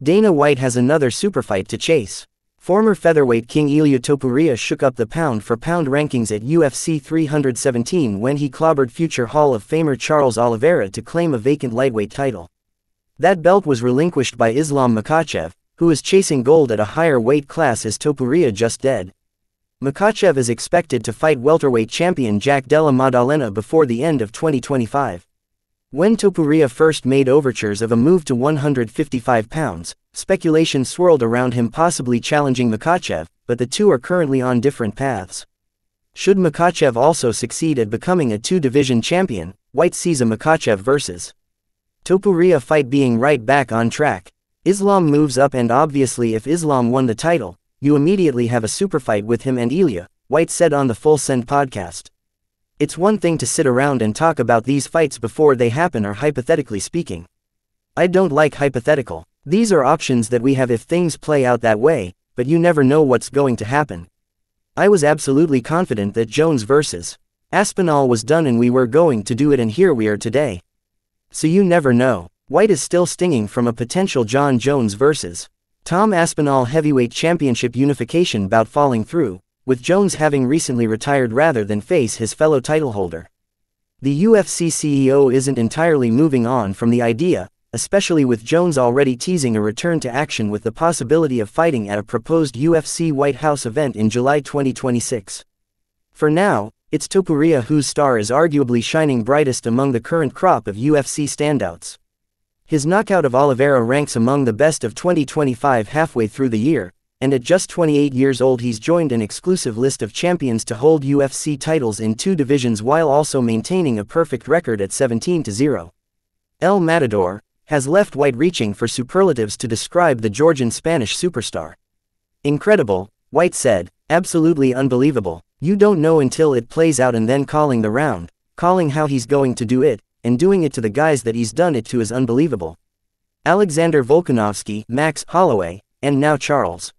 Dana White has another superfight to chase. Former featherweight king Ilia Topuria shook up the pound-for-pound rankings at UFC 317 when he clobbered future Hall of Famer Charles Oliveira to claim a vacant lightweight title. That belt was relinquished by Islam Makhachev, who is chasing gold at a higher weight class as Topuria just did. Makhachev is expected to fight welterweight champion Jack Della Maddalena before the end of 2025. When Topuria first made overtures of a move to 155 pounds, speculation swirled around him possibly challenging Makhachev, but the two are currently on different paths. Should Makhachev also succeed at becoming a two-division champion, White sees a Makhachev vs. Topuria fight being right back on track. Islam moves up, and obviously if Islam won the title, you immediately have a superfight with him and Ilia, White said on the Full Send podcast. It's one thing to sit around and talk about these fights before they happen, or hypothetically speaking. I don't like hypothetical. These are options that we have if things play out that way, but you never know what's going to happen. I was absolutely confident that Jones vs. Aspinall was done and we were going to do it, and here we are today. So you never know. White is still stinging from a potential John Jones vs. Tom Aspinall heavyweight championship unification bout falling through, with Jones having recently retired rather than face his fellow title holder. The UFC CEO isn't entirely moving on from the idea, especially with Jones already teasing a return to action with the possibility of fighting at a proposed UFC White House event in July 2026. For now, it's Topuria whose star is arguably shining brightest among the current crop of UFC standouts. His knockout of Oliveira ranks among the best of 2025 halfway through the year, and at just 28 years old he's joined an exclusive list of champions to hold UFC titles in two divisions while also maintaining a perfect record at 17-0. El Matador has left White reaching for superlatives to describe the Georgian Spanish superstar. Incredible, White said, absolutely unbelievable. You don't know until it plays out, and then calling the round, calling how he's going to do it, and doing it to the guys that he's done it to is unbelievable. Alexander Volkanovski, Max Holloway, and now Charles